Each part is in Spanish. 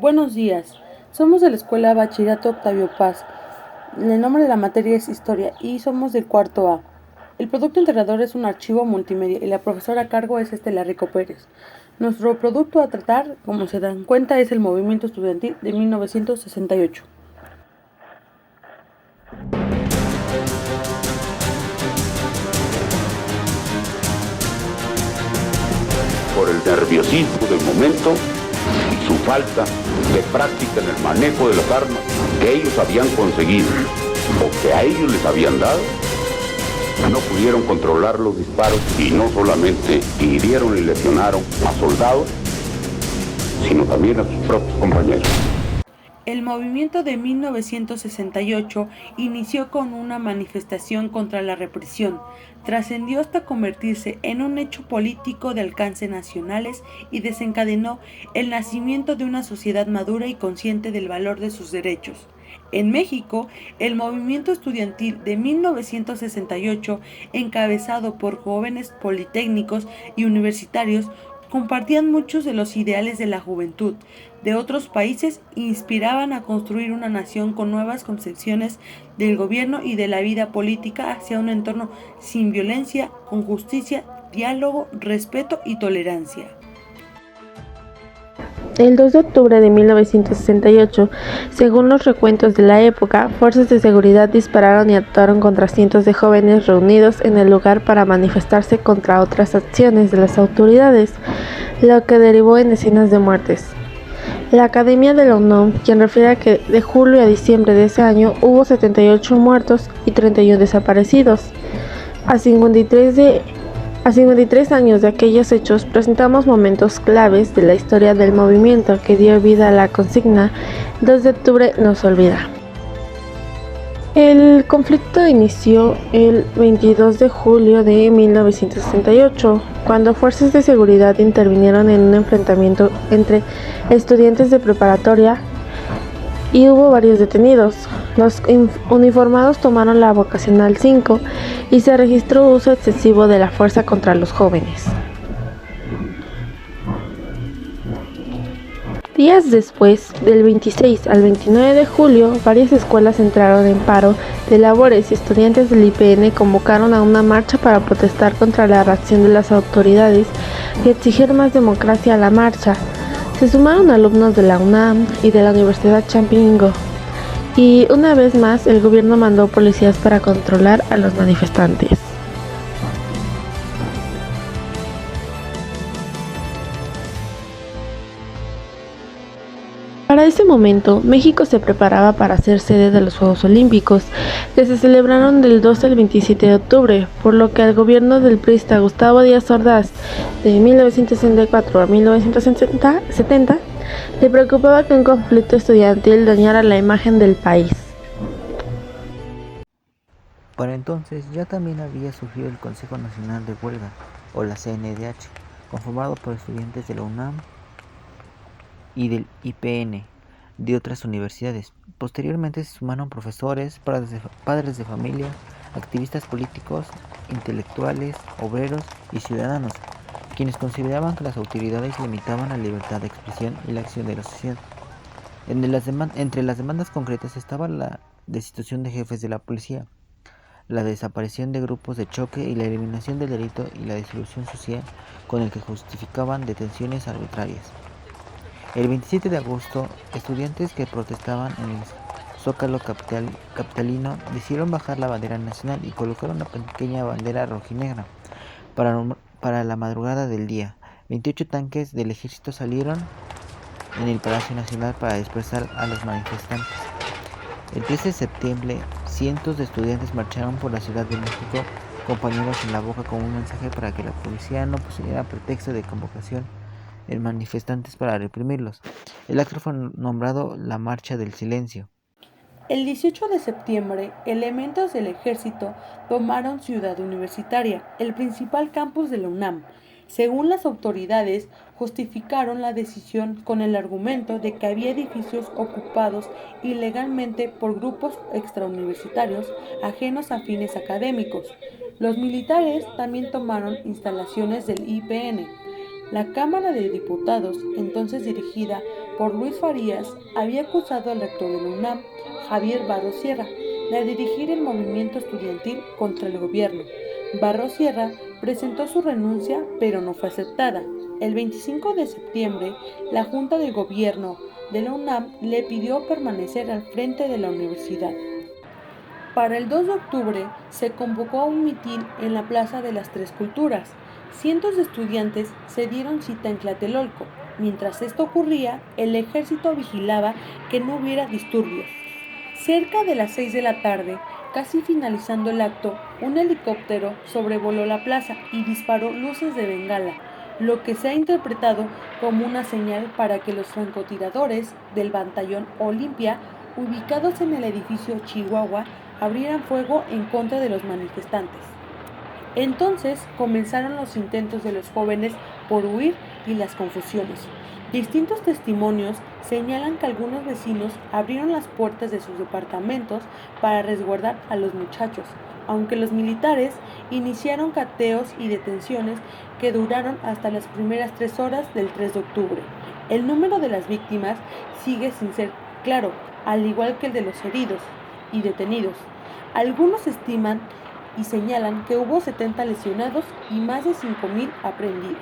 Buenos días, somos de la Escuela Bachillerato Octavio Paz. El nombre de la materia es Historia y somos del cuarto A. El producto integrador es un archivo multimedia y la profesora a cargo es Estela Rico Pérez. Nuestro producto a tratar, como se dan cuenta, es el movimiento estudiantil de 1968. Por el nerviosismo del momento y su falta de práctica en el manejo de las armas que ellos habían conseguido o que a ellos les habían dado, no pudieron controlar los disparos y no solamente hirieron y lesionaron a soldados, sino también a sus propios compañeros. El movimiento de 1968 inició con una manifestación contra la represión, trascendió hasta convertirse en un hecho político de alcance nacionales y desencadenó el nacimiento de una sociedad madura y consciente del valor de sus derechos. En México, el movimiento estudiantil de 1968, encabezado por jóvenes politécnicos y universitarios, compartían muchos de los ideales de la juventud de otros países e inspiraban a construir una nación con nuevas concepciones del gobierno y de la vida política hacia un entorno sin violencia, con justicia, diálogo, respeto y tolerancia. El 2 de octubre de 1968, según los recuentos de la época, fuerzas de seguridad dispararon y actuaron contra cientos de jóvenes reunidos en el lugar para manifestarse contra otras acciones de las autoridades, lo que derivó en decenas de muertes. La Academia de la UNAM, quien refiere que de julio a diciembre de ese año hubo 78 muertos y 31 desaparecidos. A 53 años de aquellos hechos, presentamos momentos claves de la historia del movimiento que dio vida a la consigna 2 de octubre no se olvida. El conflicto inició el 22 de julio de 1968, cuando fuerzas de seguridad intervinieron en un enfrentamiento entre estudiantes de preparatoria y hubo varios detenidos. Los uniformados tomaron la vocacional 5 y se registró uso excesivo de la fuerza contra los jóvenes. Días después, del 26 al 29 de julio, varias escuelas entraron en paro de labores y estudiantes del IPN convocaron a una marcha para protestar contra la reacción de las autoridades y exigir más democracia a la marcha. Se sumaron alumnos de la UNAM y de la Universidad Champingo, y una vez más el gobierno mandó policías para controlar a los manifestantes. Para ese momento, México se preparaba para ser sede de los Juegos Olímpicos, que se celebraron del 12 al 27 de octubre, por lo que al gobierno del priista Gustavo Díaz Ordaz, de 1964 a 1970, le preocupaba que un conflicto estudiantil dañara la imagen del país. Para entonces ya también había surgido el Consejo Nacional de Huelga, o la CNDH, conformado por estudiantes de la UNAM y del IPN, de otras universidades. Posteriormente se sumaron profesores, padres de familia, activistas políticos, intelectuales, obreros y ciudadanos, quienes consideraban que las autoridades limitaban la libertad de expresión y la acción de la sociedad. Entre las demandas concretas estaba la destitución de jefes de la policía, la desaparición de grupos de choque y la eliminación del delito y la disolución social con el que justificaban detenciones arbitrarias. El 27 de agosto, estudiantes que protestaban en el Zócalo capitalino decidieron bajar la bandera nacional y colocar una pequeña bandera rojinegra. Para la madrugada del día, 28 tanques del ejército salieron en el Palacio Nacional para dispersar a los manifestantes. El 13 de septiembre, cientos de estudiantes marcharon por la Ciudad de México con pañuelos en la boca con un mensaje para que la policía no pusiera pretexto de convocación en manifestantes para reprimirlos. El acto fue nombrado la Marcha del Silencio. El 18 de septiembre, elementos del ejército tomaron Ciudad Universitaria, el principal campus de la UNAM. Según las autoridades, justificaron la decisión con el argumento de que había edificios ocupados ilegalmente por grupos extrauniversitarios ajenos a fines académicos. Los militares también tomaron instalaciones del IPN. La Cámara de Diputados, entonces dirigida por Luis Farías, había acusado al rector de la UNAM, Javier Barros Sierra, de dirigir el movimiento estudiantil contra el gobierno. Barros Sierra presentó su renuncia, pero no fue aceptada. El 25 de septiembre, la Junta de Gobierno de la UNAM le pidió permanecer al frente de la universidad. Para el 2 de octubre se convocó a un mitin en la Plaza de las Tres Culturas. Cientos de estudiantes se dieron cita en Tlatelolco. Mientras esto ocurría, el ejército vigilaba que no hubiera disturbios. Cerca de las 6 de la tarde, casi finalizando el acto, un helicóptero sobrevoló la plaza y disparó luces de bengala, lo que se ha interpretado como una señal para que los francotiradores del batallón Olimpia, ubicados en el edificio Chihuahua, abrieran fuego en contra de los manifestantes. Entonces comenzaron los intentos de los jóvenes por huir y las confusiones. Distintos testimonios señalan que algunos vecinos abrieron las puertas de sus departamentos para resguardar a los muchachos, aunque los militares iniciaron cateos y detenciones que duraron hasta las primeras 3 horas del 3 de octubre. El número de las víctimas sigue sin ser claro, al igual que el de los heridos y detenidos. Algunos estiman y señalan que hubo 70 lesionados y más de 5,000 aprehendidos.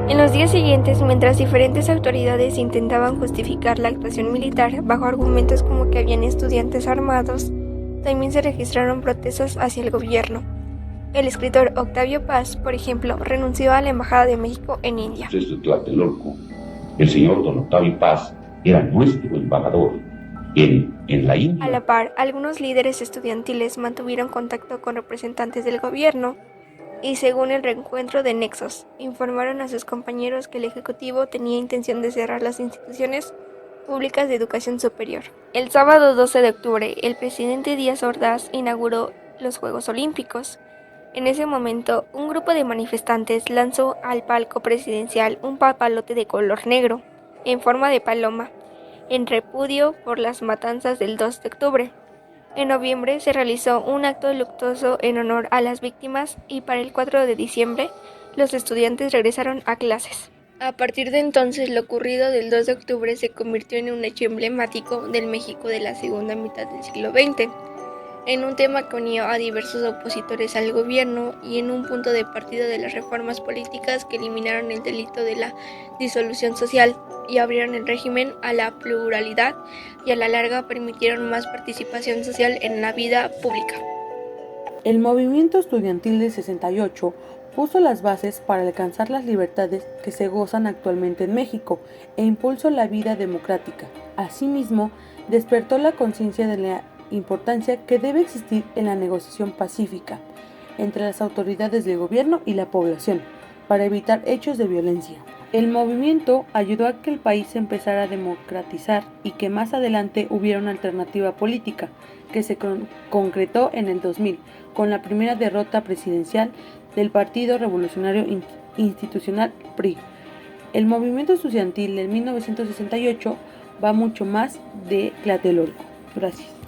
En los días siguientes, mientras diferentes autoridades intentaban justificar la actuación militar bajo argumentos como que habían estudiantes armados, también se registraron protestas hacia el gobierno. El escritor Octavio Paz, por ejemplo, renunció a la Embajada de México en India. Desde Tlatelolco, el señor don Octavio Paz era nuestro embajador en la India. A la par, algunos líderes estudiantiles mantuvieron contacto con representantes del gobierno y, según el reencuentro de Nexos, informaron a sus compañeros que el Ejecutivo tenía intención de cerrar las instituciones públicas de educación superior. El sábado 12 de octubre, el presidente Díaz Ordaz inauguró los Juegos Olímpicos. En ese momento, un grupo de manifestantes lanzó al palco presidencial un papalote de color negro, en forma de paloma, en repudio por las matanzas del 2 de octubre. En noviembre se realizó un acto luctuoso en honor a las víctimas y para el 4 de diciembre los estudiantes regresaron a clases. A partir de entonces, lo ocurrido del 2 de octubre se convirtió en un hecho emblemático del México de la segunda mitad del siglo XX, en un tema que unió a diversos opositores al gobierno y en un punto de partida de las reformas políticas que eliminaron el delito de la disolución social y abrieron el régimen a la pluralidad y a la larga permitieron más participación social en la vida pública. El movimiento estudiantil del 68 puso las bases para alcanzar las libertades que se gozan actualmente en México e impulsó la vida democrática. Asimismo, despertó la conciencia de la importancia que debe existir en la negociación pacífica entre las autoridades del gobierno y la población para evitar hechos de violencia. El movimiento ayudó a que el país se empezara a democratizar y que más adelante hubiera una alternativa política que se concretó en el 2000 con la primera derrota presidencial del Partido Revolucionario Institucional PRI. El movimiento estudiantil de 1968 va mucho más de Tlatelolco. Gracias.